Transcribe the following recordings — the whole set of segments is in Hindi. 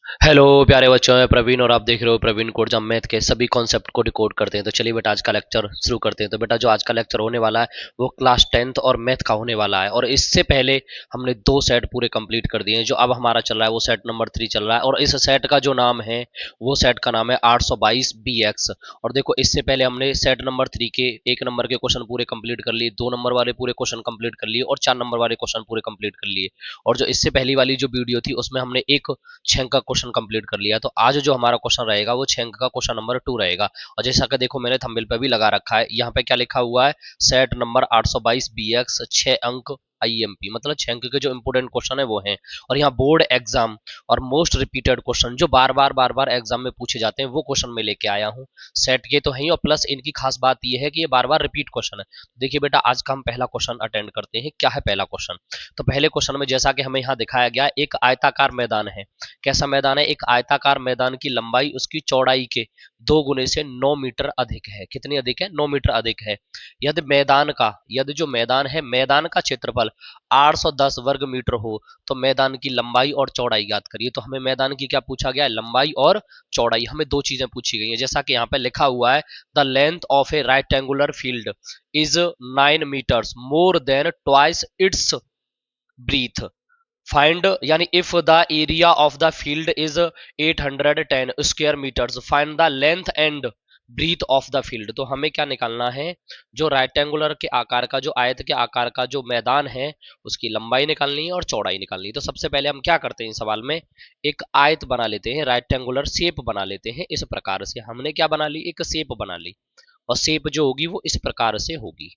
हेलो प्यारे बच्चों, मैं प्रवीण और आप देख रहे हो प्रवीण कोड, जब मैथ के सभी कॉन्सेप्ट को डिकोड करते हैं। तो चलिए बेटा आज का लेक्चर शुरू करते हैं। तो बेटा जो आज का लेक्चर होने वाला है वो क्लास 10th और मैथ का होने वाला है। और इससे पहले हमने 2 सेट पूरे कंप्लीट कर दिए हैं। जो अब हमारा चल रहा है वो सेट नंबर 3 चल रहा है। और इस सेट का जो नाम है वो सेट का नाम है 822 BX। और देखो इससे पहले हमने सेट नंबर 3 के 1 नंबर के क्वेश्चन पूरे कंप्लीट कर लिए, 2 नंबर वाले पूरे क्वेश्चन कंप्लीट कर लिए और 4 नंबर वाले क्वेश्चन पूरे कंप्लीट कर लिए। और जो इससे पहली वाली जो वीडियो थी उसमें हमने एक 6 अंक का क्वेश्चन कंप्लीट कर लिया। तो आज जो हमारा क्वेश्चन रहेगा वो 6 अंक का क्वेश्चन नंबर 2 रहेगा। और जैसा कि देखो मैंने थंबनेल पे भी लगा रखा है, यहाँ पे क्या लिखा हुआ है, सेट नंबर 822 BX 6 अंक IMP, मतलब 6 अंक के जो इंपोर्टेंट क्वेश्चन है वो हैं। और यहाँ बोर्ड एग्जाम और मोस्ट रिपीटेड क्वेश्चन जो बार बार एग्जाम में पूछे जाते हैं वो क्वेश्चन में लेके आया हूँ। सेट के तो है और प्लस इनकी खास बात ये है कि ये बार बार रिपीट क्वेश्चन है। देखिए बेटा आज का हम पहला क्वेश्चन अटेंड करते हैं। क्या है पहला क्वेश्चन? तो पहले क्वेश्चन में जैसा कि हमें यहाँ दिखाया गया, एक आयताकार मैदान है। कैसा मैदान है? एक आयताकार मैदान की लंबाई उसकी चौड़ाई के 2 गुने से 9 मीटर अधिक है। कितनी अधिक है? 9 मीटर अधिक है। यदि जो मैदान है, मैदान का क्षेत्रफल 810 वर्ग मीटर हो तो मैदान की लंबाई और चौड़ाई ज्ञात करिए। तो हमें मैदान की क्या पूछा गया है? लंबाई और चौड़ाई। हमें 2 चीजें पूछी गई हैं, जैसा कि यहाँ पे लिखा हुआ है, the length of a rectangular field is 9 metres more than twice its breadth. Find, यानी if the area of the field is 810 square metres, find the length and breadth of the field. तो हमें क्या निकालना है? जो रेक्टेंगुलर के आकार का, जो आयत के आकार का जो मैदान है उसकी लंबाई निकालनी है और चौड़ाई निकालनी है। तो सबसे पहले हम क्या करते हैं, इस सवाल में एक आयत बना लेते हैं, रेक्टेंगुलर शेप बना लेते हैं। इस प्रकार से हमने क्या बना ली? एक शेप बना ली। और शेप जो होगी वो इस प्रकार से होगी।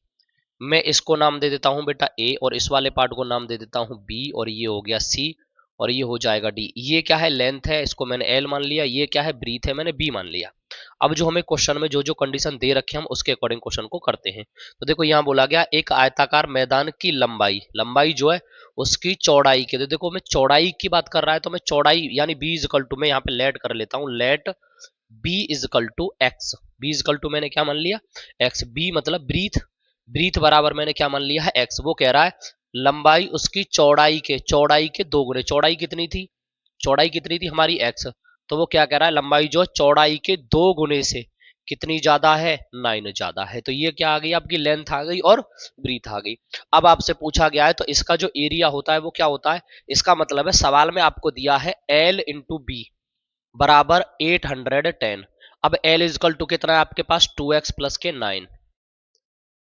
मैं इसको नाम दे देता हूं बेटा ए, और इस वाले पार्ट को नाम दे देता हूं बी, और ये हो गया सी, और ये हो जाएगा डी। ये क्या है? लेंथ है, इसको मैंने एल मान लिया। ये क्या है? ब्रीथ है, मैंने बी मान लिया। अब जो हमें क्वेश्चन में जो जो कंडीशन दे रखे हम उसके अकॉर्डिंग क्वेश्चन को करते हैं। तो देखो यहाँ बोला गया एक आयताकार मैदान की लंबाई, लंबाई जो है उसकी चौड़ाई के। तो देखो मैं चौड़ाई की बात कर रहा है तो मैं चौड़ाई यानी बी इजकल टू, मैं यहाँ पे लेट कर लेता हूँ, let b equal to x. B equal to मैंने क्या मान लिया? एक्स। बी मतलब ब्रीथ, ब्रीथ बराबर मैंने क्या मान लिया है? एक्स। वो कह रहा है लंबाई उसकी चौड़ाई के 2 गुने। चौड़ाई कितनी थी? चौड़ाई कितनी थी हमारी? एक्स। तो वो क्या कह रहा है? लंबाई जो चौड़ाई के 2 गुने से कितनी ज्यादा है? 9 ज्यादा है। तो ये क्या आ गई? आपकी लेंथ आ गई और ब्रीथ आ गई। अब आपसे पूछा गया है तो इसका जो एरिया होता है वो क्या होता है? इसका मतलब है सवाल में आपको दिया है एल इंटू बी बराबर 810। अब एल इजकल टू कितना है आपके पास? 2x प्लस के 9,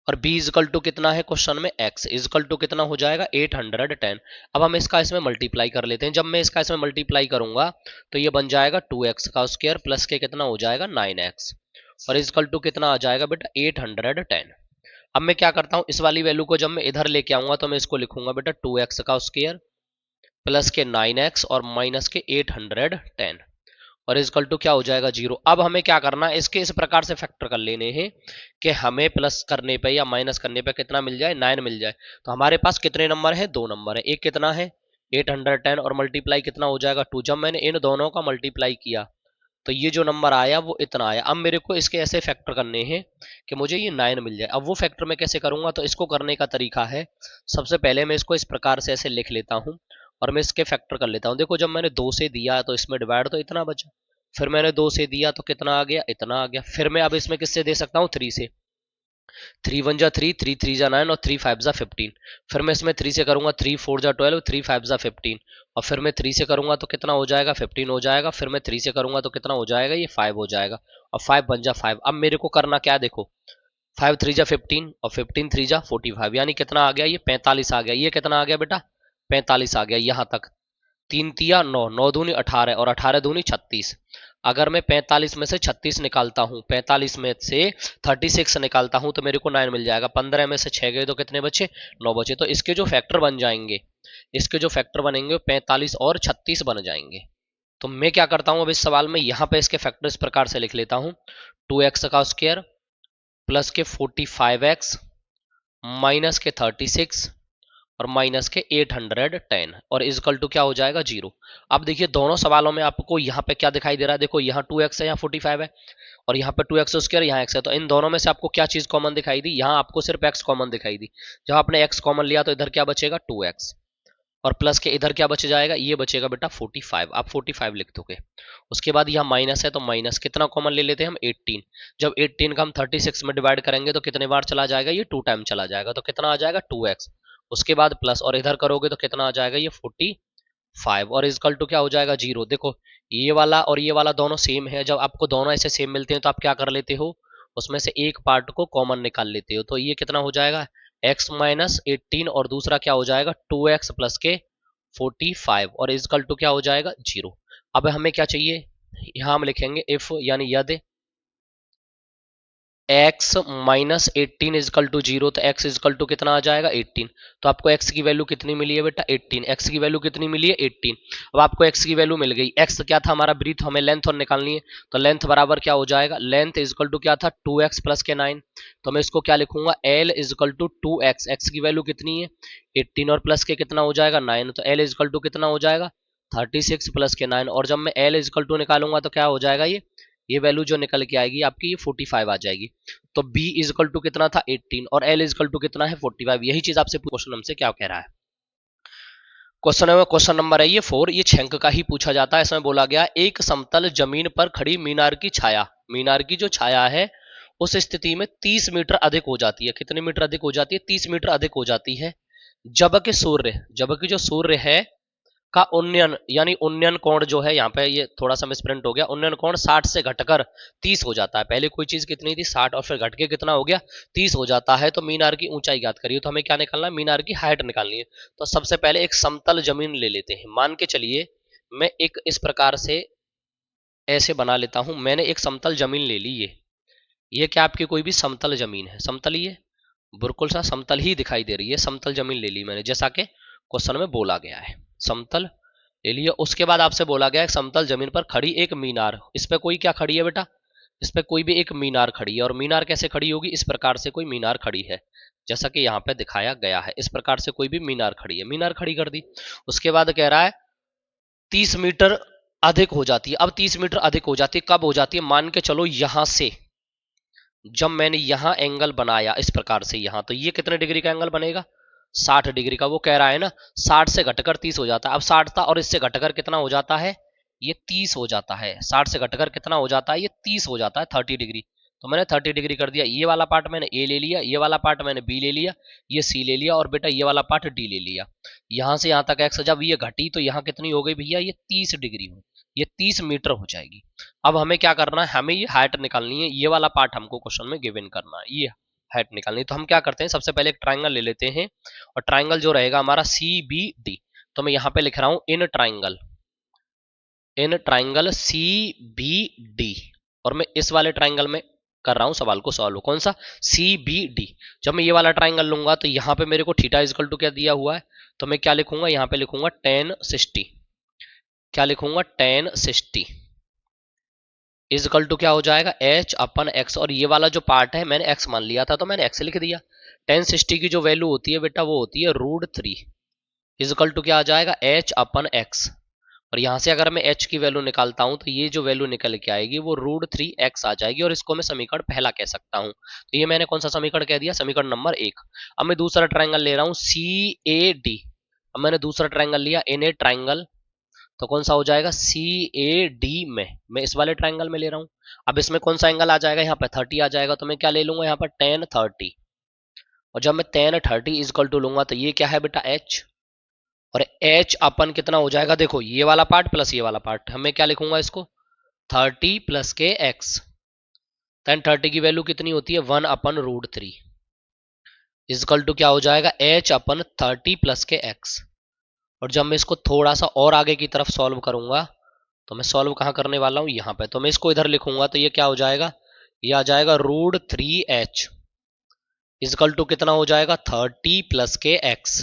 और b इजकल टू कितना है क्वेश्चन में? x इजकल टू कितना हो जाएगा? 810। अब हम इसका इसमें मल्टीप्लाई कर लेते हैं। जब मैं इसका इसमें मल्टीप्लाई करूंगा तो ये बन जाएगा 2x का स्क्वायर प्लस के कितना हो जाएगा? 9x, और इजकल टू कितना आ जाएगा बेटा? 810। अब मैं क्या करता हूं, इस वाली वैल्यू को जब मैं इधर लेके आऊंगा तो मैं इसको लिखूंगा बेटा 2x का स्क्वायर प्लस के 9x और माइनस के 810, और इजकल टू क्या हो जाएगा? 0। अब हमें क्या करना है, इसके इस प्रकार से फैक्टर कर लेने हैं कि हमें प्लस करने पे या माइनस करने पे कितना मिल जाए? 9 मिल जाए। तो हमारे पास कितने नंबर है? 2 नंबर है। एक कितना है? 810, और मल्टीप्लाई कितना हो जाएगा? 2। जब मैंने इन दोनों का मल्टीप्लाई किया तो ये जो नंबर आया वो इतना आया। अब मेरे को इसके ऐसे फैक्टर करने हैं कि मुझे ये 9 मिल जाए। अब वो फैक्टर मैं कैसे करूंगा? तो इसको करने का तरीका है, सबसे पहले मैं इसको इस प्रकार से ऐसे लिख लेता हूं और मैं इसके फैक्टर कर लेता हूं। देखो जब मैंने 2 से दिया तो इसमें डिवाइड तो इतना बचा, फिर मैंने 2 से दिया तो कितना आ गया? इतना आ गया। फिर मैं अब इसमें किससे दे सकता हूँ? 3 से। 3 1 जा 3, 3 3 जा 9 और 3 5 जा 15। फिर मैं इसमें 3 से करूंगा, 3 4 जा 12, 3 5 जा 15, और फिर मैं 3 से करूंगा तो कितना हो जाएगा? 15 हो जाएगा। फिर मैं 3 से करूंगा तो कितना हो जाएगा? ये 5 हो जाएगा, और 5 1 जा 5। अब मेरे को करना क्या? देखो 5 3 जा 15 और 15 3 जा 45, यानी कितना आ गया? ये 45 आ गया। ये कितना आ गया बेटा? 45 आ गया। यहाँ तक 3 तिया 9, 9 दूनी 18 और 18 दूनी 36। अगर मैं 45 में से 36 निकालता हूं, 45 में से 36 निकालता हूं तो मेरे को 9 मिल जाएगा। 15 में से 6 गए तो कितने बचे? 9 बचे। तो इसके जो फैक्टर बन जाएंगे, इसके जो फैक्टर बनेंगे 45 और 36 बन जाएंगे। तो मैं क्या करता हूं अब इस सवाल में, यहां पे इसके फैक्टर इस प्रकार से लिख लेता हूं, 2x का स्क्वायर प्लस के 45x माइनस के 36 और माइनस के 810, और इजकल टू क्या हो जाएगा? 0। अब देखिए दोनों सवालों में आपको यहाँ पे क्या दिखाई दे रहा है? देखो यहाँ 2x है, यहाँ 45 है, और यहाँ पे 2x स्क्वायर, यहाँ x है। तो इन दोनों में से आपको क्या चीज कॉमन दिखाई दी? यहाँ आपको सिर्फ x कॉमन दिखाई दी। जब आपने x कॉमन लिया तो इधर क्या बचेगा? 2x। और प्लस के इधर क्या बच जाएगा, ये बचेगा बेटा 45, आप 45 लिख दोगे। उसके बाद यहाँ माइनस है तो माइनस कितना कॉमन ले लेते हैं हम, 18। जब 18 का हम 36 में डिवाइड करेंगे तो कितने बार चला जाएगा, ये 2 टाइम चला जाएगा, तो कितना आ जाएगा 2x। उसके बाद प्लस और इधर करोगे तो कितना आ जाएगा, ये 45 और इजकल टू क्या हो जाएगा 0। देखो ये वाला और ये वाला दोनों सेम है, जब आपको दोनों ऐसे सेम मिलते हैं तो आप क्या कर लेते हो, उसमें से एक पार्ट को कॉमन निकाल लेते हो। तो ये कितना हो जाएगा x माइनस 18 और दूसरा क्या हो जाएगा 2x प्लस के 45 और इजकल टू क्या हो जाएगा 0। अब हमें क्या चाहिए, यहां हम लिखेंगे इफ यानी यदि x माइनस 18 इजकल टू 0, तो x इजकल टू कितना आ जाएगा 18। तो आपको x की वैल्यू कितनी मिली है बेटा 18, x की वैल्यू कितनी मिली है 18। अब आपको x की वैल्यू मिल गई, x क्या था हमारा ब्रीथ, हमें लेंथ और निकालनी है, तो लेंथ बराबर क्या हो जाएगा, लेंथ इजकल टू क्या था 2x प्लस के 9। तो मैं इसको क्या लिखूंगा l equal to 2x, x की वैल्यू कितनी है 18 और प्लस के कितना हो जाएगा 9, तो l इजकल टू कितना हो जाएगा 36 प्लस के 9। और जब मैं l इजकल टू निकालूंगा तो क्या हो जाएगा, ये वैल्यू जो निकल के आएगी आपकी ये 45 आ जाएगी। तो b इजकल टू कितना था 18 और l इजकल टू कितना है 45। यही चीज आपसे क्वेश्चन हमसे क्या कह रहा है। क्वेश्चन नंबर है ये 4, ये 6 अंक का ही पूछा जाता है। इसमें बोला गया एक समतल जमीन पर खड़ी मीनार की छाया, मीनार की जो छाया है उस स्थिति में 30 मीटर अधिक हो जाती है। कितने मीटर अधिक हो जाती है, 30 मीटर अधिक हो जाती है जबकि जो सूर्य है का उन्नयन यानी उन्नयन कोण जो है, यहाँ पे ये थोड़ा सा मिसप्रिंट हो गया, उन्नयन कोण 60 से घटकर 30 हो जाता है। पहले कोई चीज कितनी थी 60 और फिर घट के कितना हो गया 30 हो जाता है। तो मीनार की ऊंचाई ज्ञात करिए, तो हमें क्या निकालना है, मीनार की हाइट निकालनी है। तो सबसे पहले एक समतल जमीन ले लेते हैं। मान के चलिए मैं एक इस प्रकार से ऐसे बना लेता हूं, मैंने एक समतल जमीन ले ली। ये क्या आपकी कोई भी समतल जमीन है, समतल ही है, बिल्कुल सा समतल ही दिखाई दे रही है, समतल जमीन ले ली मैंने जैसा कि क्वेश्चन में बोला गया है, समतल ले लिया। उसके बाद आपसे बोला गया एक समतल जमीन पर खड़ी एक मीनार, इस पे कोई क्या खड़ी है बेटा, इस पे कोई भी एक मीनार खड़ी है। और मीनार कैसे खड़ी होगी, इस प्रकार से कोई मीनार खड़ी है जैसा कि यहाँ पे दिखाया गया है, इस प्रकार से कोई भी मीनार खड़ी है, मीनार खड़ी कर दी। उसके बाद कह रहा है 30 मीटर अधिक हो जाती है। अब 30 मीटर अधिक हो जाती है कब हो जाती है, मान के चलो यहां से जब मैंने यहां एंगल बनाया इस प्रकार से यहां, तो ये कितने डिग्री का एंगल बनेगा 60 डिग्री का। वो कह रहा है ना 60 से घटकर 30 हो जाता है। अब 60 था और इससे घटकर कितना हो जाता है, ये 30 हो जाता है। 60 से घटकर कितना हो जाता है, ये 30 हो जाता है 30 डिग्री। तो मैंने 30 डिग्री कर दिया। ये वाला पार्ट मैंने ए ले लिया, ये वाला पार्ट मैंने बी ले लिया, ये सी ले लिया और बेटा ये वाला पार्ट डी ले लिया। यहां से यहां तक एक्स, जब ये घटी तो यहाँ कितनी हो गई भैया, ये 30 डिग्री हो, ये 30 मीटर हो जाएगी। अब हमें क्या करना है, हमें ये हाइट निकालनी है, ये वाला पार्ट हमको क्वेश्चन में गिवन करना है, ये हाइट निकालनी। तो हम क्या करते हैं, सबसे पहले एक ट्राइंगल ले लेते हैं और ट्राइंगल जो रहेगा हमारा सी बी डी। तो मैं यहाँ पे लिख रहा हूं in triangle C B D, और मैं इस वाले ट्राइंगल में कर रहा हूं सवाल को सॉल्व, कौन सा सी बी डी। जब मैं ये वाला ट्राइंगल लूंगा तो यहाँ पे मेरे को थीटा इजकल टू क्या दिया हुआ है, तो मैं क्या लिखूंगा, यहाँ पे लिखूंगा tan 60, क्या लिखूंगा tan 60 इजकल टू क्या हो जाएगा h अपन x। और ये वाला जो पार्ट है मैंने x मान लिया था तो मैंने x लिख दिया। tan 60 की जो वैल्यू होती है बेटा वो होती है √3 इजकल टू क्या आ जाएगा h अपन x। और यहां से अगर मैं h की वैल्यू निकालता हूं तो ये जो वैल्यू निकल के आएगी वो √3x आ जाएगी, और इसको मैं समीकरण पहला कह सकता हूं। तो ये मैंने कौन सा समीकरण कह दिया, समीकरण नंबर 1। अब मैं दूसरा ट्राइंगल ले रहा हूं CAD। अब मैंने दूसरा ट्राइंगल लिया NA ट्राइंगल, तो कौन सा हो जाएगा CAD में मैं इस वाले ट्राइंगल में ले रहा हूं। अब इसमें कौन सा एंगल आ जाएगा, यहाँ पर 30 आ जाएगा, तो मैं क्या ले लूंगा यहाँ पर tan 30। और जब मैं tan 30 इजकल टू लूंगा तो ये क्या है बेटा h, और h अपन कितना हो जाएगा, देखो ये वाला पार्ट प्लस ये वाला पार्ट, हमें क्या लिखूंगा इसको 30 प्लस के x। tan 30 की वैल्यू कितनी होती है 1 अपन √3 इजकल टू क्या हो जाएगा h अपन 30 प्लस के x। और जब मैं इसको थोड़ा सा और आगे की तरफ सॉल्व करूंगा तो मैं सॉल्व कहां करने वाला हूं, यहां पे। तो मैं इसको इधर लिखूंगा तो ये क्या हो जाएगा, ये आ जाएगा √3h इजकल टू कितना हो जाएगा 30 प्लस के x।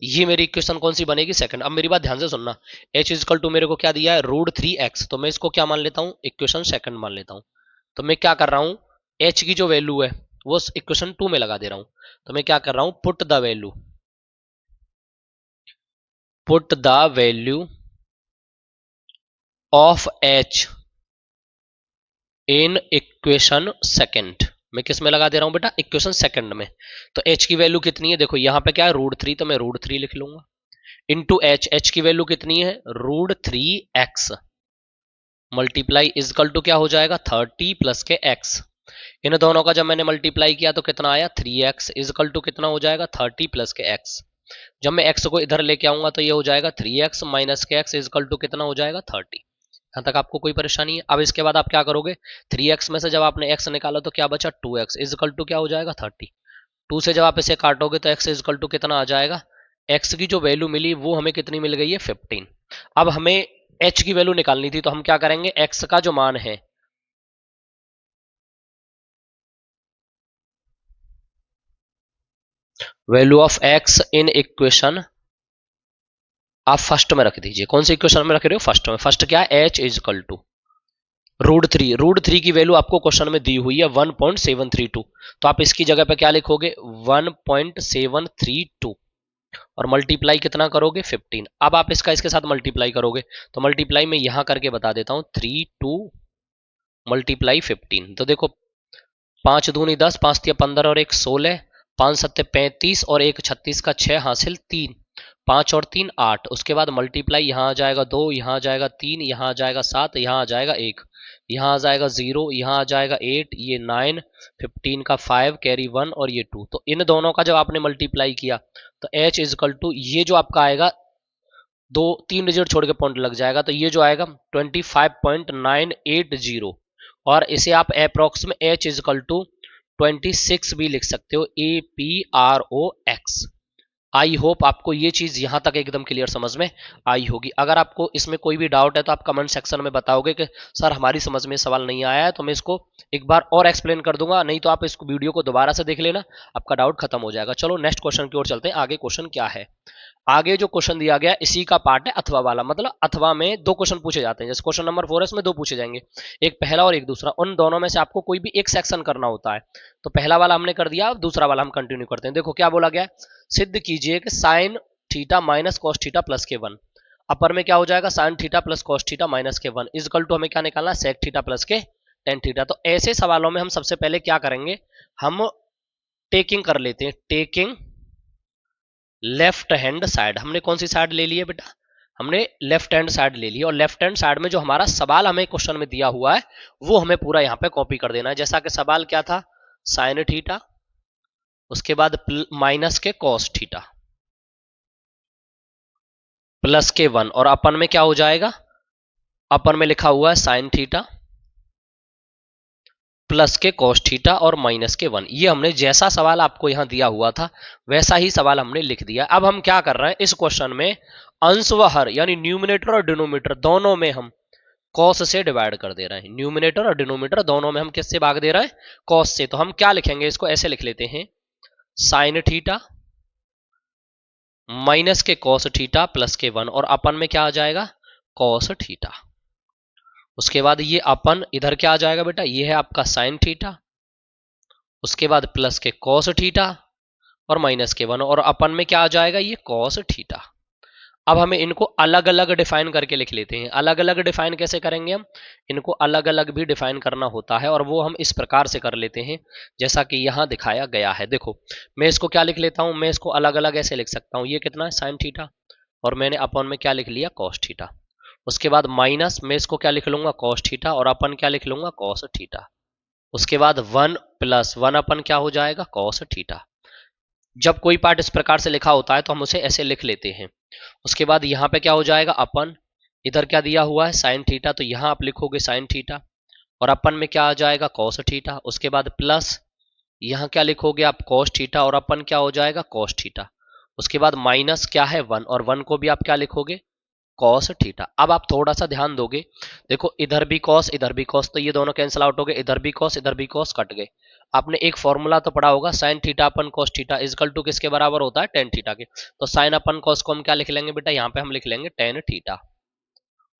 ये मेरी इक्वेशन कौन सी बनेगी, सेकंड। अब मेरी बात ध्यान से सुनना, h इजकल टू मेरे को क्या दिया है √3x, तो मैं इसको क्या मान लेता हूं, इक्वेशन सेकंड मान लेता हूं। तो मैं क्या कर रहा हूं, h की जो वैल्यू है वो इक्वेशन 2 में लगा दे रहा हूं। तो मैं क्या कर रहा हूं, put the value of h in equation second. मैं किस में लगा दे रहा हूं बेटा, इक्वेशन सेकंड में। तो h की वैल्यू कितनी है, देखो यहां पे क्या है √3, तो मैं √3 लिख लूंगा। इंटू एच, एच की वैल्यू कितनी है √3x मल्टीप्लाई इजकल टू क्या हो जाएगा 30 प्लस के x। इन दोनों का जब मैंने मल्टीप्लाई किया तो कितना आया 3x इजकल टू कितना हो जाएगा 30 प्लस के x। जब मैं x को इधर लेके आऊंगा तो ये हो जाएगा 3x माइनस के x इजकल टू कितना हो जाएगा 30। यहां तक आपको कोई परेशानी है? अब इसके बाद आप क्या करोगे 3x में से जब आपने x निकाला तो क्या बचा 2x इजकल टू क्या हो जाएगा 30। 2 से जब आप इसे काटोगे तो x इजकल टू कितना आ जाएगा, x की जो वैल्यू मिली वो हमें कितनी मिल गई है 15। अब हमें h की वैल्यू निकालनी थी तो हम क्या करेंगे x का जो मान है value of x in equation आप फर्स्ट में रख दीजिए। कौन सी इक्वेशन में रख रहे हो फर्स्ट में। फर्स्ट क्या है h इजकल टू √3 की वैल्यू आपको क्वेश्चन में दी हुई है 1.732 तो आप इसकी जगह पे क्या लिखोगे 1.732 और मल्टीप्लाई कितना करोगे 15। अब आप इसका इसके साथ मल्टीप्लाई करोगे तो मल्टीप्लाई में यहां करके बता देता हूं 32 मल्टीप्लाई 15 तो देखो 5 दूनी 10 5 तिया 15 और 1 16 5 सत्ते 35 और 1 36 का 6 हासिल 3 5 और 3 8 उसके बाद मल्टीप्लाई यहाँ आ जाएगा 2 यहाँ आ जाएगा 3 यहाँ आ जाएगा 7 यहाँ आ जाएगा 1 यहाँ आ जाएगा 0 यहाँ आ जाएगा 8 ये 9 15 का 5 कैरी 1 और ये 2। तो इन दोनों का जब आपने मल्टीप्लाई किया तो h इजकल टू ये जो आपका आएगा 2-3 डिजिट छोड़ के पॉइंट लग जाएगा तो ये जो आएगा 25.980 और इसे आप अप्रोक्स में h इजकल टू 26 भी लिख सकते हो APROX। आई होप आपको ये चीज यहां तक एकदम क्लियर समझ में आई होगी। अगर आपको इसमें कोई भी डाउट है तो आप कमेंट सेक्शन में बताओगे कि सर हमारी समझ में सवाल नहीं आया है तो मैं इसको एक बार और एक्सप्लेन कर दूंगा, नहीं तो आप इस वीडियो को दोबारा से देख लेना आपका डाउट खत्म हो जाएगा। चलो नेक्स्ट क्वेश्चन की ओर चलते हैं। आगे क्वेश्चन क्या है, आगे जो क्वेश्चन दिया गया इसी का पार्ट है अथवा वाला, मतलब अथवा में 2 क्वेश्चन पूछे जाते हैं। जैसे क्वेश्चन नंबर 4 है इसमें 2 पूछे जाएंगे, एक पहला और एक दूसरा। उन दोनों में से आपको कोई भी एक सेक्शन करना होता है। तो पहला वाला हमने कर दिया, अब दूसरा वाला हम कंटिन्यू करते हैं। देखो क्या बोला गया, सिद्ध कीजिए कि sine theta minus cos theta plus के 1 अपर में क्या हो जाएगा sine theta plus cos theta minus के 1 इजकल टू हमें क्या निकालना है सेक थीटा प्लस के टेन थीटा। तो ऐसे सवालों में हम सबसे पहले क्या करेंगे, हम टेकिंग कर लेते हैं, टेकिंग लेफ्ट हैंड साइड। हमने कौन सी साइड ले ली है बेटा, हमने लेफ्ट हैंड साइड ले ली और लेफ्ट हैंड साइड में जो हमारा सवाल हमें क्वेश्चन में दिया हुआ है वो हमें पूरा यहाँ पे कॉपी कर देना है। जैसा कि सवाल क्या था साइन थीटा उसके बाद माइनस के कॉस थीटा प्लस के 1 और अपन में क्या हो जाएगा, अपन में लिखा हुआ है साइन थीटा प्लस के कॉस थीटा और माइनस के 1। ये हमने जैसा सवाल आपको यहां दिया हुआ था वैसा ही सवाल हमने लिख दिया। अब हम क्या कर रहे हैं इस क्वेश्चन में अंश व हर यानी न्यूमिनेटर और डिनोमिनेटर दोनों में हम कॉस से डिवाइड कर दे रहे हैं। न्यूमिनेटर और डिनोमिनेटर दोनों में हम किससे भाग दे रहे हैं कॉस से। तो हम क्या लिखेंगे, इसको ऐसे लिख लेते हैं साइन थीटा माइनस के कॉस थीटा प्लस के 1 और अपन में क्या आ जाएगा कॉस थीटा। उसके बाद ये अपन इधर क्या आ जाएगा बेटा, ये है आपका साइन थीटा उसके बाद प्लस के कॉस थीटा और माइनस के 1 और अपन में क्या आ जाएगा ये कॉस थीटा। अब हमें इनको अलग अलग डिफाइन करके लिख लेते हैं। अलग अलग डिफाइन कैसे करेंगे, हम इनको अलग अलग भी डिफाइन करना होता है और वो हम इस प्रकार से कर लेते हैं जैसा कि यहां दिखाया गया है। देखो मैं इसको क्या लिख लेता हूं, मैं इसको अलग अलग ऐसे लिख सकता हूं, ये कितना है साइन थीटा और मैंने अपन में क्या लिख लिया कॉस थीटा। उसके बाद माइनस मैं इसको क्या लिख लूंगा कॉस थीटा और अपन क्या लिख लूंगा कॉस थीटा। उसके बाद 1 प्लस 1 अपन क्या हो जाएगा कॉस थीटा। जब कोई पार्ट इस प्रकार से लिखा होता है तो हम उसे ऐसे लिख लेते हैं। उसके बाद यहाँ पे क्या हो जाएगा अपन, इधर क्या दिया हुआ है साइन थीटा तो यहाँ आप लिखोगे साइन थीटा और अपन में क्या आ जाएगा कॉस थीटा। उसके बाद प्लस यहाँ क्या लिखोगे आप कॉस थीटा और अपन क्या हो जाएगा कॉस थीटा। उसके बाद माइनस क्या है 1 और 1 को भी आप क्या लिखोगे कॉस थीटा। अब आप थोड़ा सा ध्यान दोगे, देखो इधर भी कॉस इधर भी कॉस तो ये दोनों कैंसिल आउट हो गए, इधर भी कॉस इधर भी कॉस कट गए। आपने एक फॉर्मूला तो पढ़ा होगा साइन थीटा अपन कॉस थीटा इजकल टू किसके बराबर होता है टेन थीटा के। तो साइन अपन कॉस को हम क्या लिख लेंगे बेटा, यहाँ पे हम लिख लेंगे टेन थीटा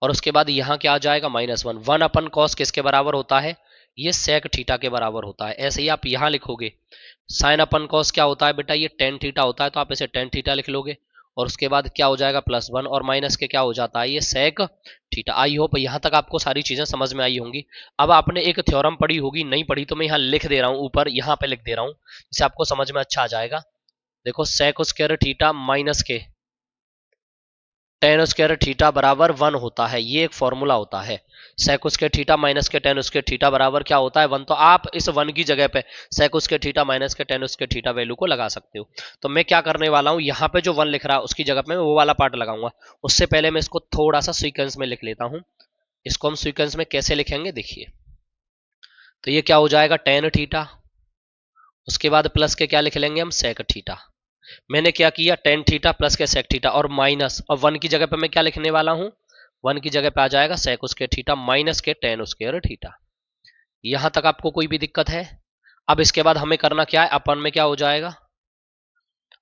और उसके बाद यहाँ क्या आ जाएगा -1। 1 अपन कॉस किसके बराबर होता है, ये सेक थीटा के बराबर होता है। ऐसे ही आप यहाँ लिखोगे साइन अपन कॉस क्या होता है बेटा, ये टेन थीटा होता है तो आप इसे टेन थीटा लिख लोगे और उसके बाद क्या हो जाएगा +1 और माइनस के क्या हो जाता है ये सेक थीटा। आई होप यहाँ तक आपको सारी चीजें समझ में आई होंगी। अब आपने एक थ्योरम पढ़ी होगी, नहीं पढ़ी तो मैं यहाँ लिख दे रहा हूँ, ऊपर यहाँ पे लिख दे रहा हूँ जिससे आपको समझ में अच्छा आ जाएगा। देखो सेक स्क्वायर थीटा माइनस के टेन स्क्वायर थीटा बराबर 1 होता है। ये एक फॉर्मूला होता है। सेक स्क्वायर थीटा माइनस के टेन स्क्वायर थीटा बराबर क्या होता है 1। तो आप इस 1 की जगह पे सेक स्क्वायर थीटा माइनस के टेन स्क्वायर थीटा वैल्यू को लगा सकते हो। तो मैं क्या करने वाला हूं, यहाँ पे जो 1 लिख रहा है उसकी जगह पे मैं वो वाला पार्ट लगाऊंगा। उससे पहले मैं इसको थोड़ा सा सीक्वेंस में लिख लेता हूं। इसको हम सीक्वेंस में कैसे लिखेंगे देखिए। तो ये क्या हो जाएगा टेन थीटा, उसके बाद प्लस के क्या लिख लेंगे हम सेक थीटा। मैंने क्या किया टेन थीटा प्लस के सेक थीटा और माइनस, और 1 की जगह पे मैं क्या लिखने वाला हूं, 1 की जगह पे आ जाएगा सेक स्क्वायर थीटा माइनस के टेन स्क्वायर थीटा। यहां तक आपको कोई भी दिक्कत है? अब इसके बाद हमें करना क्या है, अपन में क्या हो जाएगा,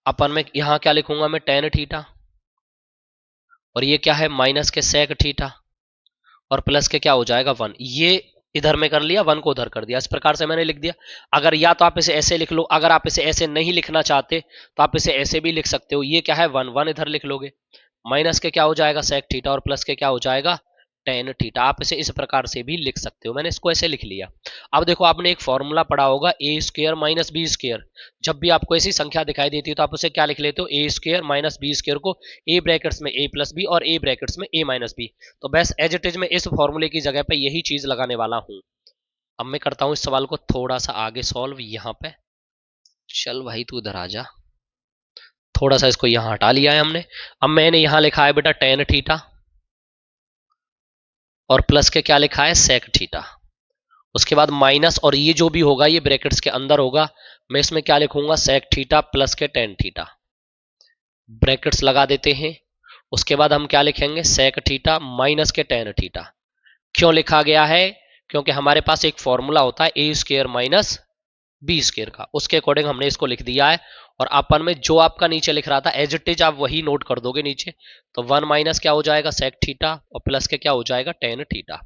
अपन में यहां क्या लिखूंगा मैं टेन थीटा, और ये क्या है माइनस के सेक थीटा, और प्लस के क्या हो जाएगा 1। ये इधर में कर लिया, 1 को उधर कर दिया, इस प्रकार से मैंने लिख दिया। अगर या तो आप इसे ऐसे लिख लो, अगर आप इसे ऐसे नहीं लिखना चाहते तो आप इसे ऐसे भी लिख सकते हो। ये क्या है 1, 1 इधर लिख लोगे, माइनस के क्या हो जाएगा सेक थीटा, और प्लस के क्या हो जाएगा टेन थीटा। आप इसे इस प्रकार से भी लिख सकते हो। मैंने इसको ऐसे लिख लिया। अब देखो आपने एक फॉर्मूला पढ़ा होगा ए स्क्वायर माइनस बी स्क्वायर। जब भी आपको ऐसी संख्या दिखाई देती है तो आप उसे क्या लिख लेते हो, ए स्क्वायर माइनस बी स्क्वायर को ए ब्रैकेट्स में ए प्लस बी और ए ब्रैकेट्स में ए माइनस बी। तो बस एज इट इज में इस फॉर्मूले की जगह पे यही चीज लगाने वाला हूं। अब मैं करता हूं इस सवाल को थोड़ा सा आगे सॉल्व। यहां पे चल भाई तू इधर आ जा, थोड़ा सा इसको यहां हटा लिया है हमने। अब मैंने यहां लिखा है बेटा टेन थीटा, और प्लस के क्या लिखा है सेक थीटा। उसके बाद माइनस, और ये जो भी होगा ये ब्रैकेट्स के अंदर होगा। मैं इसमें क्या लिखूंगा सेक थीटा प्लस के टेन थीटा, ब्रैकेट्स लगा देते हैं। उसके बाद हम क्या लिखेंगे सेक थीटा माइनस के टेन थीटा। क्यों लिखा गया है, क्योंकि हमारे पास एक फॉर्मूला होता है ए स्क्वायर माइनस बी स्क्वायर का, उसके अकॉर्डिंग हमने इसको लिख दिया है। और अपन में जो आपका नीचे लिख रहा था एज इट इज आप वही नोट कर दोगे नीचे। तो 1 माइनस क्या हो जाएगा सेक थीटा, और प्लस के क्या हो जाएगा टेन थीटा।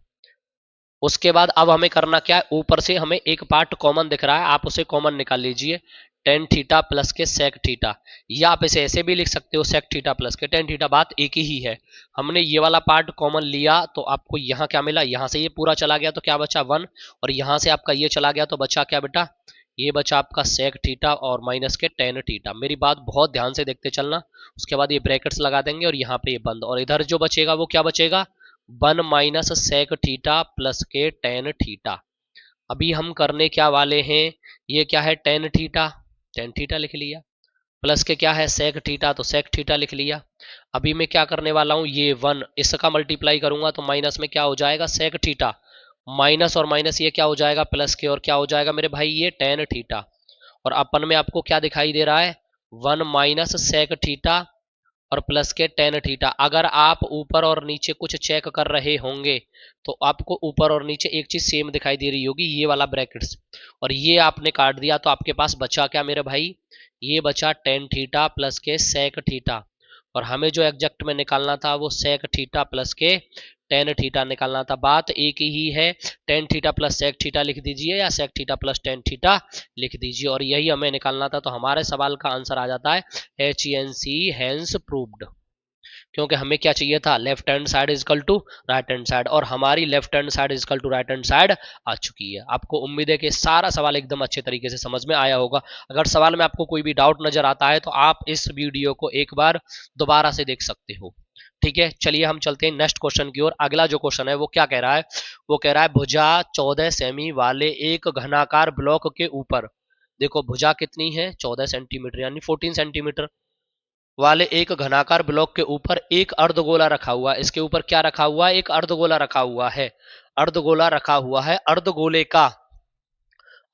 उसके बाद अब हमें करना क्या है, ऊपर से हमें एक पार्ट कॉमन दिख रहा है, आप उसे कॉमन निकाल लीजिए, टेन थीटा प्लस के सेक थीटा। या आप इसे ऐसे भी लिख सकते हो सेक थीटा प्लस के टेन थीटा, बात एक ही है। हमने ये वाला पार्ट कॉमन लिया तो आपको यहाँ क्या मिला, यहाँ से ये पूरा चला गया तो क्या बचा 1, और यहाँ से आपका ये चला गया तो बचा क्या बेटा, ये बचा आपका सेक थीटा और माइनस के टेन थीटा। मेरी बात बहुत ध्यान से देखते चलना। उसके बाद ये ब्रैकेट्स लगा देंगे और यहाँ पे ये बंद, और इधर जो बचेगा वो क्या बचेगा 1 माइनस सेक थीटा प्लस के टेन थीटा। अभी हम करने क्या वाले हैं, ये क्या है टेन थीटा, टेन थीटा लिख लिया, प्लस के क्या है सेक थीटा, तो सेक थीटा लिख लिया। अभी मैं क्या करने वाला हूं, ये 1 इसका मल्टीप्लाई करूंगा तो माइनस में क्या हो जाएगा सेक थीटा, माइनस और माइनस ये क्या हो जाएगा प्लस के, और क्या हो जाएगा मेरे भाई ये टेन थीटा। और अपन में आपको क्या दिखाई दे रहा है 1 माइनस सेक थीटा और प्लस के टेन थीटा। अगर आप ऊपर और नीचे कुछ चेक कर रहे होंगे तो आपको ऊपर और नीचे एक चीज सेम दिखाई दे रही होगी, ये वाला ब्रैकेट्स, और ये आपने काट दिया तो आपके पास बचा क्या मेरे भाई, ये बचा टेन थीटा प्लस के सेक थीटा। और हमें जो एग्जैक्ट में निकालना था वो सेक थीटा प्लस के टेन थीटा निकालना था। बात एक ही है, tan theta plus sec theta लिख दीजिए या sec theta plus tan theta लिख दीजिए, और यही हमें निकालना था। तो हमारे सवाल का आंसर आ जाता है HNC हैंस प्रूव्ड। क्योंकि हमें क्या चाहिए था left hand side is equal to right hand side, और हमारी left hand side is equal to right hand side आ चुकी है। आपको उम्मीद है कि सारा सवाल एकदम अच्छे तरीके से समझ में आया होगा। अगर सवाल में आपको कोई भी डाउट नजर आता है तो आप इस वीडियो को एक बार दोबारा से देख सकते हो। ठीक है, चलिए हम चलते हैं नेक्स्ट क्वेश्चन की ओर। अगला जो क्वेश्चन है वो क्या कह रहा है, वो कह रहा है भुजा 14 सेमी वाले एक घनाकार ब्लॉक के ऊपर, देखो भुजा कितनी है 14 सेंटीमीटर यानी 14 सेंटीमीटर वाले एक घनाकार ब्लॉक के ऊपर एक अर्धगोला रखा हुआ है। इसके ऊपर क्या रखा हुआ है, एक अर्धगोला रखा हुआ है, अर्धगोला रखा हुआ है। अर्धगोले का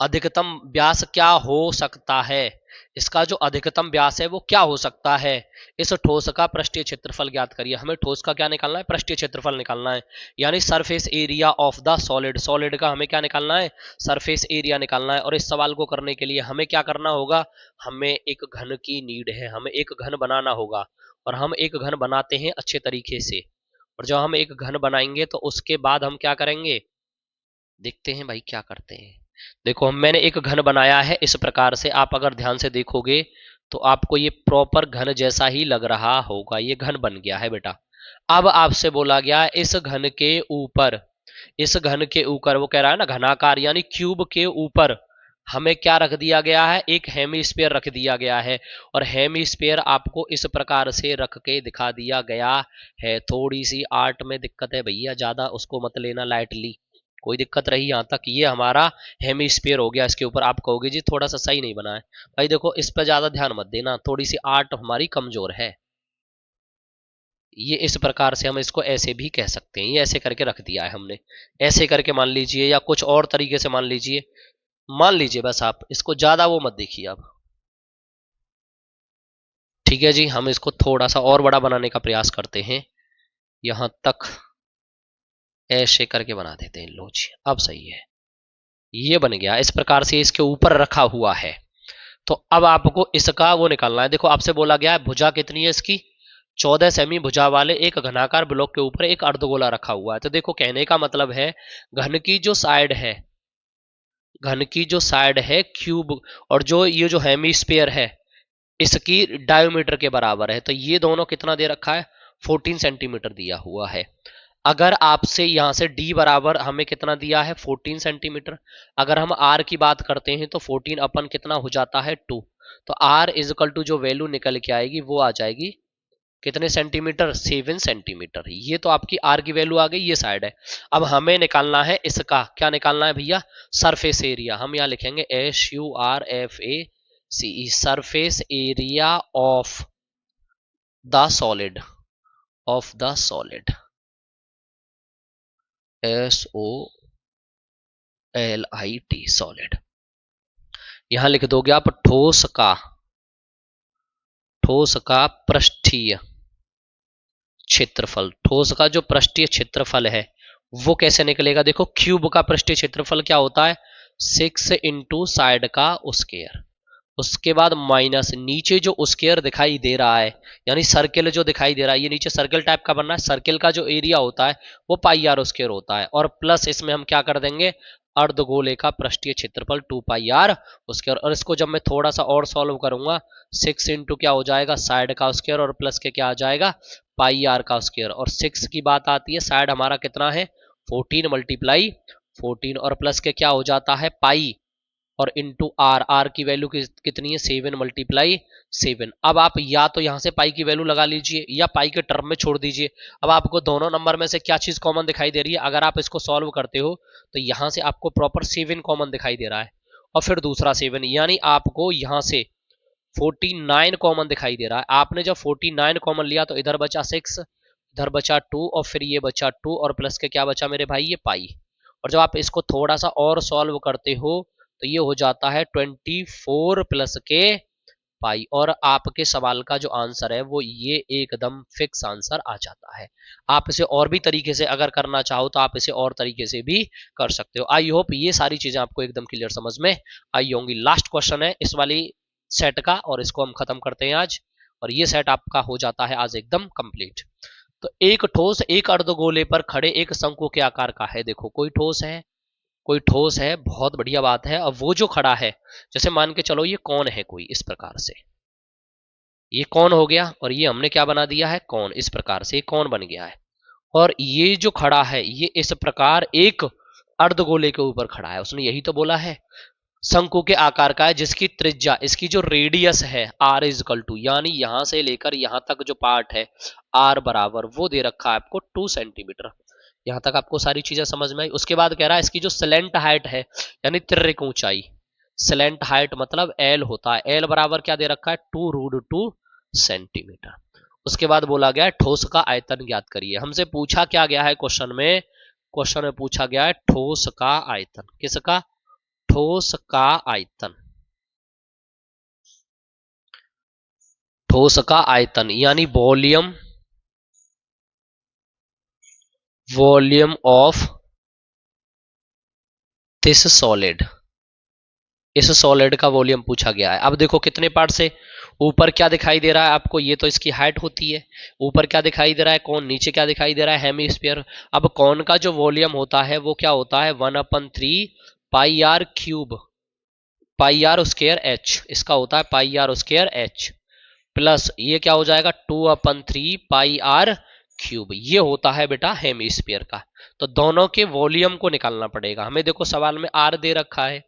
अधिकतम व्यास क्या हो सकता है, इसका जो अधिकतम व्यास है वो क्या हो सकता है। इस ठोस का पृष्ठीय क्षेत्रफल ज्ञात करिए। हमें ठोस का क्या निकालना है, पृष्ठीय क्षेत्रफल निकालना है, यानी surface area of the solid. Solid का हमें क्या निकालना है, सरफेस एरिया निकालना है। और इस सवाल को करने के लिए हमें क्या करना होगा, हमें एक घन की नीड है, हमें एक घन बनाना होगा। और हम एक घन बनाते हैं अच्छे तरीके से, और जब हम एक घन बनाएंगे तो उसके बाद हम क्या करेंगे, देखते हैं भाई क्या करते हैं। देखो मैंने एक घन बनाया है इस प्रकार से, आप अगर ध्यान से देखोगे तो आपको ये प्रॉपर घन जैसा ही लग रहा होगा। ये घन बन गया है बेटा। अब आपसे बोला गया इस घन के ऊपर, इस घन के ऊपर वो कह रहा है ना घनाकार यानी क्यूब के ऊपर हमें क्या रख दिया गया है, एक हेमिस्फीयर रख दिया गया है, और हेमिस्फीयर आपको इस प्रकार से रख के दिखा दिया गया है। थोड़ी सी आर्ट में दिक्कत है भैया, ज्यादा उसको मत लेना लाइटली, कोई दिक्कत रही यहाँ तक। ये हमारा हेमिस्फीयर हो गया, इसके ऊपर आप कहोगे जी थोड़ा सा सही नहीं बना है। भाई देखो इस पर ज्यादा ध्यान मत देना, थोड़ी सी आर्ट हमारी कमजोर है। ये इस प्रकार से हम इसको ऐसे भी कह सकते हैं, ये ऐसे करके रख दिया है हमने, ऐसे करके मान लीजिए, या कुछ और तरीके से मान लीजिए, बस आप इसको ज्यादा वो मत देखिए आप। ठीक है जी, हम इसको थोड़ा सा और बड़ा बनाने का प्रयास करते हैं, यहां तक ऐसे करके बना देते हैं। लो जी अब सही है, ये बन गया इस प्रकार से, इसके ऊपर रखा हुआ है। तो अब आपको इसका वो निकालना है। देखो आपसे बोला गया है भुजा कितनी है इसकी, 14 सेमी भुजा वाले एक घनाकार ब्लॉक के ऊपर एक अर्धगोला रखा हुआ है। तो देखो कहने का मतलब है घन की जो साइड है, क्यूब, और जो ये जो हेमिस्फीयर है इसकी डायोमीटर के बराबर है। तो ये दोनों कितना दे रखा है, 14 सेंटीमीटर दिया हुआ है। अगर आपसे यहां से d बराबर हमें कितना दिया है, 14 सेंटीमीटर। अगर हम r की बात करते हैं तो 14 अपन कितना हो जाता है, 2। तो r इजकल टू जो वैल्यू निकल के आएगी वो आ जाएगी कितने सेंटीमीटर, 7 सेंटीमीटर। ये तो आपकी r की वैल्यू आ गई, ये साइड है। अब हमें निकालना है इसका, क्या निकालना है भैया, सरफेस एरिया। हम यहाँ लिखेंगे SURFACE, surface area of the solid, SOLID, solid. यहां लिख दोगे आप ठोस का पृष्ठीय क्षेत्रफल। ठोस का जो पृष्ठीय क्षेत्रफल है वो कैसे निकलेगा, देखो क्यूब का पृष्ठीय क्षेत्रफल क्या होता है, 6 इंटू साइड का स्क्वायर, उसके बाद माइनस नीचे जो स्क्वायर दिखाई दे रहा है, यानी सर्किल जो दिखाई दे रहा है, ये नीचे सर्किल टाइप का बनना है, सर्किल का जो एरिया होता है वो पाई आर स्क्वायर होता है, और प्लस इसमें हम क्या कर देंगे, अर्धगोले का पृष्ठीय क्षेत्रफल 2 पाई आर स्क्वायर। और इसको जब मैं थोड़ा सा और सॉल्व करूंगा, 6 इंटू क्या हो जाएगा, साइड का स्क्वायर, और प्लस के क्या आ जाएगा, पाई आर का स्क्वायर। और 6 की बात आती है, साइड हमारा कितना है, 14 मल्टीप्लाई 14, और प्लस के क्या हो जाता है, पाई, और इंटू आर, आर की वैल्यू कितनी है, 7 मल्टीप्लाई 7। अब आप या तो यहां से पाई की वैल्यू लगा लीजिए या पाई के टर्म में छोड़ दीजिए। अब आपको दोनों नंबर में से क्या चीज कॉमन दिखाई दे रही है, अगर आप इसको सॉल्व करते हो तो यहां से आपको प्रॉपर 7 कॉमन दिखाई दे रहा है, और फिर दूसरा 7, यानी आपको यहां से 49 कॉमन दिखाई दे रहा है। आपने जब 49 कॉमन लिया तो इधर बचा 6, इधर बचा 2, और फिर ये बचा 2, और प्लस के क्या बचा मेरे भाई, ये पाई। और जब आप इसको थोड़ा सा और सॉल्व करते हो तो ये हो जाता है 24 प्लस के पाई, और आपके सवाल का जो आंसर है वो ये एकदम फिक्स आंसर आ जाता है। आप इसे और भी तरीके से अगर करना चाहो तो आप इसे और तरीके से भी कर सकते हो। आई होप ये सारी चीजें आपको एकदम क्लियर समझ में आई होंगी। लास्ट क्वेश्चन है इस वाली सेट का, और इसको हम खत्म करते हैं आज, और ये सेट आपका हो जाता है आज एकदम कंप्लीट। तो एक ठोस एक अर्धगोले पर खड़े एक शंकु के आकार का है। देखो कोई ठोस है, बहुत बढ़िया बात है। अब वो जो खड़ा है, जैसे मान के चलो ये कौन है कोई, इस प्रकार से ये कौन हो गया, और ये हमने क्या बना दिया है, कौन, इस प्रकार से कौन बन गया है। और ये जो खड़ा है ये इस प्रकार एक अर्धगोले के ऊपर खड़ा है, उसने यही तो बोला है, शंकु के आकार का है, जिसकी त्रिज्या, इसकी जो रेडियस है आर इज इक्वल टू, यानी यहां से लेकर यहां तक जो पार्ट है आर बराबर वो दे रखा है आपको 2 सेंटीमीटर। यहां तक आपको सारी चीजें समझ में आई। उसके बाद कह रहा है इसकी जो स्लेंट हाइट है, यानी तिर्यक ऊंचाई, स्लेंट हाइट मतलब एल होता है, एल बराबर क्या दे रखा है, 2√2 सेंटीमीटर। उसके बाद बोला गया है ठोस का आयतन ज्ञात करिए। हमसे पूछा क्या गया है क्वेश्चन में पूछा गया है ठोस का आयतन। किसका, ठोस का आयतन, ठोस का आयतन यानी वॉल्यूम ऑफ दिस सॉलिड, इस सॉलिड का वॉल्यूम पूछा गया है। अब देखो कितने पार्ट से, ऊपर क्या दिखाई दे रहा है आपको, ये तो इसकी हाइट होती है, ऊपर क्या दिखाई दे रहा है कौन, नीचे क्या दिखाई दे रहा है हेमिस्फीयर। अब कौन का जो वॉल्यूम होता है वो क्या होता है, 1/3 pi r cube, pi r square h, इसका होता है pi r square h, plus ये क्या हो जाएगा 2/3 पाई आर क्यूब, ये होता है बेटा हेमिस्फीयर का। तो दोनों के वॉल्यूम को निकालना पड़ेगा हमें। देखो सवाल में आर दे रखा है,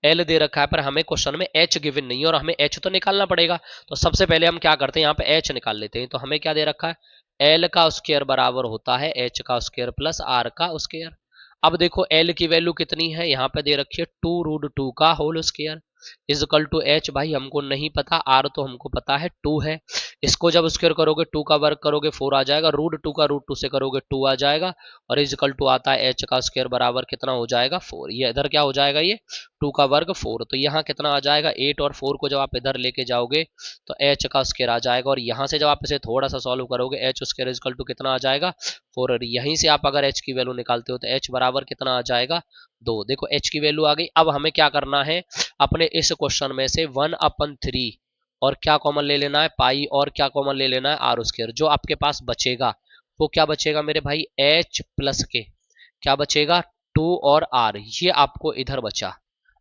एल दे रखा है पर हमें क्वेश्चन में एच गिवन नहीं है और हमें एच तो निकालना पड़ेगा। तो सबसे पहले हम क्या करते हैं, यहाँ पे एच निकाल लेते हैं। तो हमें क्या दे रखा है, एल का स्क्वायर बराबर होता है एच का स्क्वायर प्लस आर का स्क्वायर। अब देखो एल की वैल्यू कितनी है, यहाँ पे दे रखी है 2√2 का whole square equal to h. भाई हमको नहीं पता, आर तो हमको पता है 2 है। इसको जब स्क्वायर करोगे 2 का वर्ग करोगे 4 आ जाएगा, √2 का √2 से करोगे 2 आ जाएगा और इजकल टू आता है एच का स्क्वायर बराबर कितना हो जाएगा 4। ये इधर क्या हो जाएगा, ये 2 का वर्ग 4, तो यहाँ कितना आ जाएगा 8 और 4 को जब आप इधर लेके जाओगे तो एच का स्क्वायर आ जाएगा और यहाँ से जब आप इसे थोड़ा सा सॉल्व करोगे एच स्क्वायर इजकल टू कितना आ जाएगा 4। और यहीं से आप अगर एच की वैल्यू निकालते हो तो एच बराबर कितना आ जाएगा 2। देखो एच की वैल्यू आ गई। अब हमें क्या करना है, अपने इस क्वेश्चन में से 1/3 और क्या कॉमन ले लेना है, पाई, और क्या कॉमन ले लेना है आर स्क्वायर। जो आपके पास बचेगा वो क्या बचेगा मेरे भाई, एच प्लस के क्या बचेगा 2 और आर, ये आपको इधर बचा।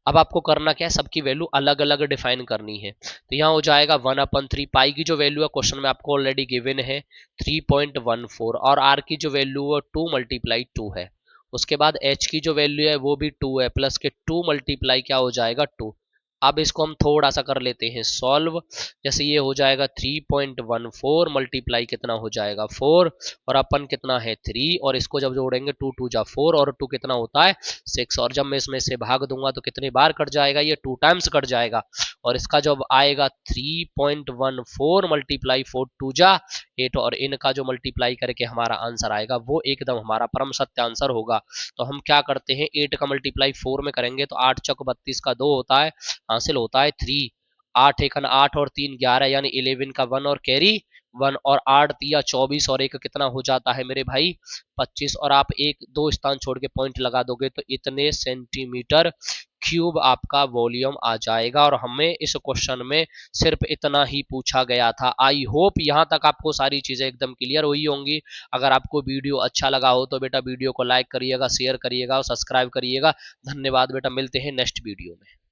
अब आपको करना क्या है, सबकी वैल्यू अलग अलग डिफाइन करनी है। तो यहाँ हो जाएगा 1/3, पाई की जो वैल्यू है क्वेश्चन में आपको ऑलरेडी गिवन है 3.14 और आर की जो वैल्यू है 2 × 2 है। उसके बाद एच की जो वैल्यू है वो भी 2 है, प्लस के 2 × क्या हो जाएगा 2। अब इसको हम थोड़ा सा कर लेते हैं सॉल्व। जैसे ये हो जाएगा 3.14 मल्टीप्लाई कितना हो जाएगा 4 और अपन कितना है 3 और इसको जब जोड़ेंगे 2 2 जा 4 और 2 कितना होता है 6 और जब मैं इसमें से भाग दूंगा तो कितनी बार कट जाएगा, ये 2 टाइम्स कट जाएगा और इसका जब आएगा 3.14 मल्टीप्लाई 4 2 जा 8 और इनका जो मल्टीप्लाई करके हमारा आंसर आएगा वो एकदम हमारा परम सत्य आंसर होगा। तो हम क्या करते हैं, 8 का मल्टीप्लाई 4 में करेंगे तो 8 चौक 32 का 2 होता है, हासिल होता है 3। 8 एकन 8 और 3 11 यानी 11 का 1 और कैरी 1 और 8 तिया 24 और एक कितना हो जाता है मेरे भाई 25 और आप एक दो स्थान छोड़ के पॉइंट लगा दोगे तो इतने सेंटीमीटर क्यूब आपका वॉल्यूम आ जाएगा। और हमें इस क्वेश्चन में सिर्फ इतना ही पूछा गया था। आई होप यहाँ तक आपको सारी चीजें एकदम क्लियर हुई होंगी। अगर आपको वीडियो अच्छा लगा हो तो बेटा वीडियो को लाइक करिएगा, शेयर करिएगा और सब्सक्राइब करिएगा। धन्यवाद बेटा, मिलते हैं नेक्स्ट वीडियो में।